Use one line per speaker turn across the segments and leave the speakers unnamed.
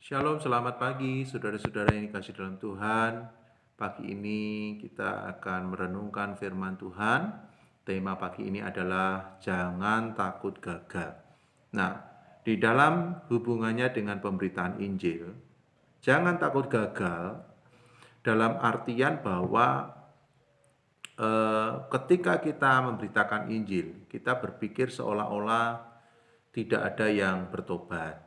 Shalom, selamat pagi saudara-saudara yang dikasih dalam Tuhan. Pagi ini kita akan merenungkan firman Tuhan. Tema pagi ini adalah jangan takut gagal. Nah, di dalam hubungannya dengan pemberitaan Injil, jangan takut gagal dalam artian bahwa ketika kita memberitakan Injil, kita berpikir seolah-olah tidak ada yang bertobat,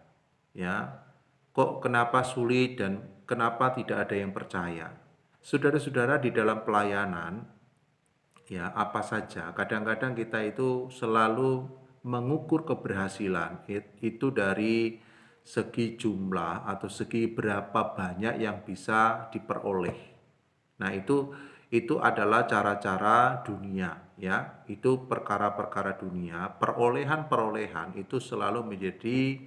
ya. Kok kenapa sulit dan kenapa tidak ada yang percaya? Saudara-saudara di dalam pelayanan, ya apa saja, kadang-kadang kita itu selalu mengukur keberhasilan itu dari segi jumlah atau segi berapa banyak yang bisa diperoleh. Nah, itu adalah cara-cara dunia, ya. Itu perkara-perkara dunia, perolehan-perolehan itu selalu menjadi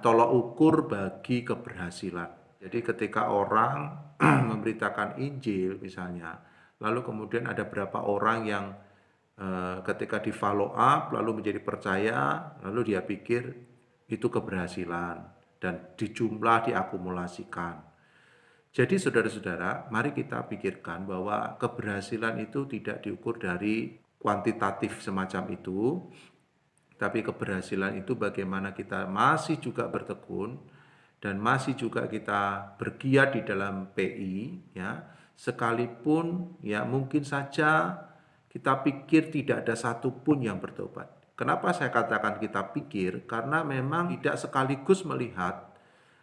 tolak ukur bagi keberhasilan. Jadi ketika orang memberitakan Injil misalnya, lalu kemudian ada berapa orang yang ketika di follow up lalu menjadi percaya, lalu dia pikir itu keberhasilan dan dijumlah diakumulasikan. Jadi saudara-saudara, mari kita pikirkan bahwa keberhasilan itu tidak diukur dari kuantitatif semacam itu, tapi keberhasilan itu bagaimana kita masih juga bertekun dan masih juga kita bergiat di dalam PI, ya, sekalipun ya mungkin saja kita pikir tidak ada satupun yang bertobat. Kenapa saya katakan kita pikir? Karena memang tidak sekaligus melihat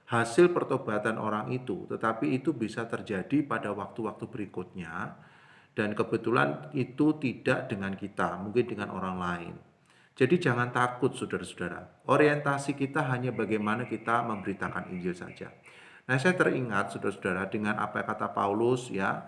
hasil pertobatan orang itu, tetapi itu bisa terjadi pada waktu-waktu berikutnya, dan kebetulan itu tidak dengan kita, mungkin dengan orang lain. Jadi jangan takut saudara-saudara, orientasi kita hanya bagaimana kita memberitakan Injil saja. Nah, saya teringat saudara-saudara dengan apa kata Paulus, ya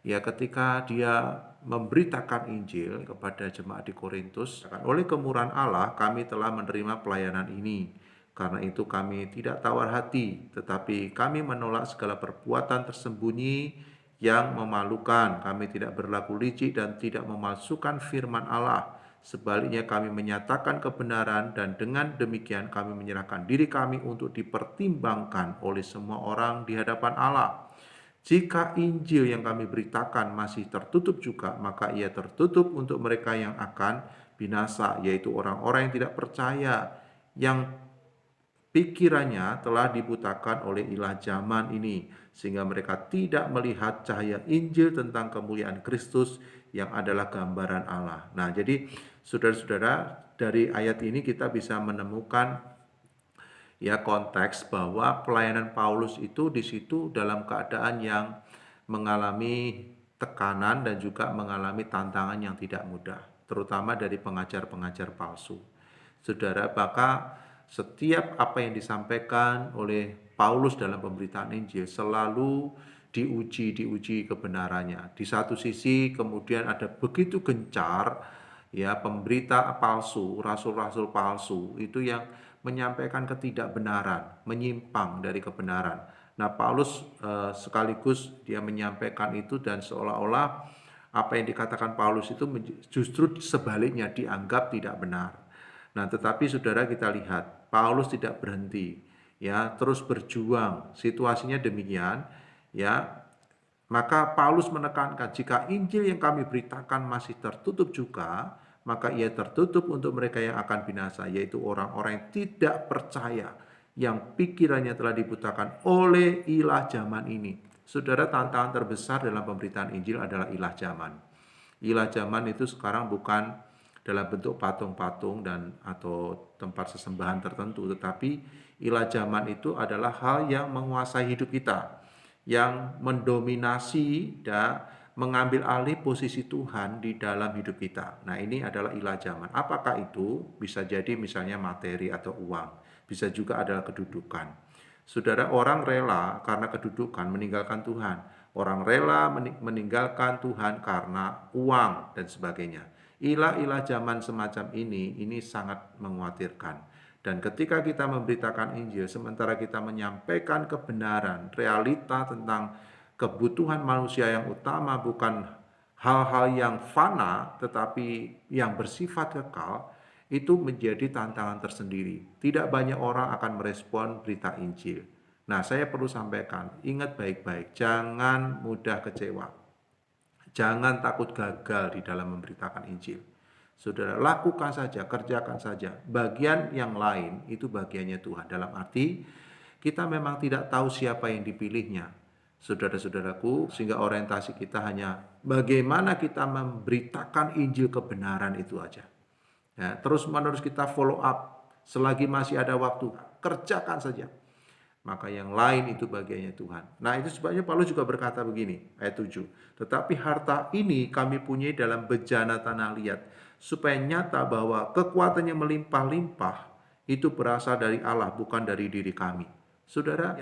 ketika dia memberitakan Injil kepada jemaat di Korintus, oleh kemurahan Allah kami telah menerima pelayanan ini. Karena itu kami tidak tawar hati, tetapi kami menolak segala perbuatan tersembunyi yang memalukan. Kami tidak berlaku licik dan tidak memalsukan firman Allah. Sebaliknya kami menyatakan kebenaran dan dengan demikian kami menyerahkan diri kami untuk dipertimbangkan oleh semua orang di hadapan Allah. Jika Injil yang kami beritakan masih tertutup juga, maka ia tertutup untuk mereka yang akan binasa, yaitu orang-orang yang tidak percaya, yang pikirannya telah dibutakan oleh ilah zaman ini, sehingga mereka tidak melihat cahaya Injil tentang kemuliaan Kristus yang adalah gambaran Allah. Nah, jadi saudara-saudara, dari ayat ini kita bisa menemukan ya konteks bahwa pelayanan Paulus itu di situ dalam keadaan yang mengalami tekanan dan juga mengalami tantangan yang tidak mudah, terutama dari pengajar-pengajar palsu. Saudara, maka setiap apa yang disampaikan oleh Paulus dalam pemberitaan Injil selalu diuji kebenarannya. Di satu sisi kemudian ada begitu gencar ya pemberita palsu, rasul-rasul palsu itu yang menyampaikan ketidakbenaran, menyimpang dari kebenaran. Nah, Paulus sekaligus dia menyampaikan itu dan seolah-olah apa yang dikatakan Paulus itu justru sebaliknya dianggap tidak benar. Nah, tetapi saudara kita lihat, Paulus tidak berhenti, ya, terus berjuang. Situasinya demikian, ya. Maka Paulus menekankan, jika Injil yang kami beritakan masih tertutup juga, maka ia tertutup untuk mereka yang akan binasa, yaitu orang-orang yang tidak percaya, yang pikirannya telah dibutakan oleh ilah zaman ini. Saudara, tantangan terbesar dalam pemberitaan Injil adalah ilah zaman. Ilah zaman itu sekarang bukan dalam bentuk patung-patung dan atau tempat sesembahan tertentu, tetapi ilah zaman itu adalah hal yang menguasai hidup kita, yang mendominasi dan mengambil alih posisi Tuhan di dalam hidup kita. Nah, ini adalah ilah zaman. Apakah itu? Bisa jadi misalnya materi atau uang, bisa juga adalah kedudukan. Saudara, orang rela karena kedudukan meninggalkan Tuhan. Orang rela meninggalkan Tuhan karena uang dan sebagainya. Ilah-ilah zaman semacam ini sangat mengkhawatirkan. Dan ketika kita memberitakan Injil, sementara kita menyampaikan kebenaran, realita tentang kebutuhan manusia yang utama bukan hal-hal yang fana, tetapi yang bersifat kekal, itu menjadi tantangan tersendiri. Tidak banyak orang akan merespon berita Injil. Nah, saya perlu sampaikan, ingat baik-baik, jangan mudah kecewa. Jangan takut gagal di dalam memberitakan Injil. Saudara, lakukan saja, kerjakan saja. Bagian yang lain itu bagiannya Tuhan. Dalam arti, kita memang tidak tahu siapa yang dipilihnya. Saudara-saudaraku, sehingga orientasi kita hanya bagaimana kita memberitakan Injil kebenaran itu aja. Ya, terus menerus kita follow up. Selagi masih ada waktu, kerjakan saja. Maka yang lain itu bagiannya Tuhan. Nah, itu sebabnya Paulus juga berkata begini, ayat 7. Tetapi harta ini kami punyai dalam bejana tanah liat, supaya nyata bahwa kekuatannya melimpah-limpah itu berasal dari Allah, bukan dari diri kami. Saudara,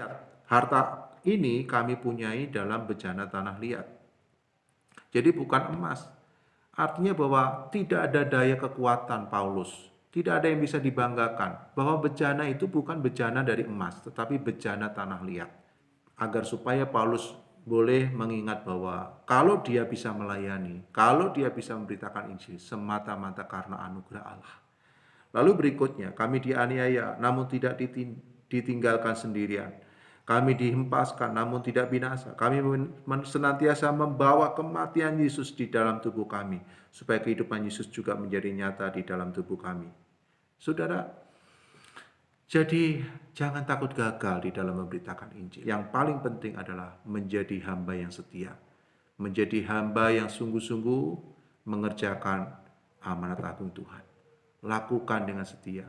harta ini kami punyai dalam bejana tanah liat. Jadi bukan emas. Artinya bahwa tidak ada daya kekuatan Paulus. Tidak ada yang bisa dibanggakan. Bahwa bejana itu bukan bejana dari emas, tetapi bejana tanah liat. Agar supaya Paulus boleh mengingat bahwa kalau dia bisa melayani, kalau dia bisa memberitakan Injil, semata-mata karena anugerah Allah. Lalu berikutnya, kami dianiaya namun tidak ditinggalkan sendirian. Kami dihempaskan namun tidak binasa. Kami senantiasa membawa kematian Yesus di dalam tubuh kami, supaya kehidupan Yesus juga menjadi nyata di dalam tubuh kami. Saudara, jadi jangan takut gagal di dalam memberitakan Injil. Yang paling penting adalah menjadi hamba yang setia. Menjadi hamba yang sungguh-sungguh mengerjakan amanat agung Tuhan. Lakukan dengan setia.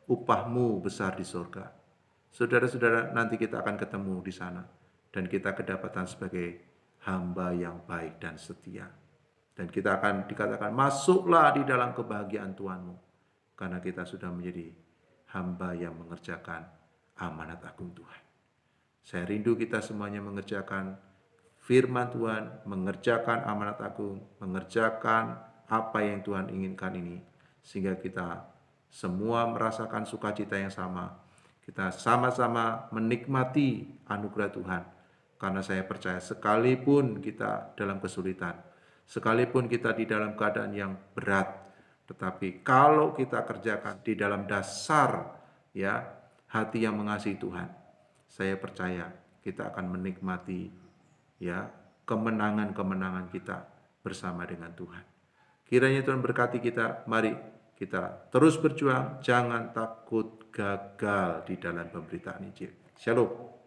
Upahmu besar di surga. Saudara-saudara, nanti kita akan ketemu di sana. Dan kita kedapatan sebagai hamba yang baik dan setia. Dan kita akan dikatakan, masuklah di dalam kebahagiaan Tuhanmu. Karena kita sudah menjadi hamba yang mengerjakan amanat agung Tuhan. Saya rindu kita semuanya mengerjakan firman Tuhan, mengerjakan amanat agung, mengerjakan apa yang Tuhan inginkan ini. Sehingga kita semua merasakan sukacita yang sama. Kita sama-sama menikmati anugerah Tuhan. Karena saya percaya sekalipun kita dalam kesulitan, sekalipun kita di dalam keadaan yang berat, tetapi kalau kita kerjakan di dalam dasar ya hati yang mengasihi Tuhan, saya percaya kita akan menikmati ya kemenangan-kemenangan kita bersama dengan Tuhan. Kiranya Tuhan berkati kita. Mari kita terus berjuang, jangan takut gagal di dalam pemberitaan Injil. Shalom.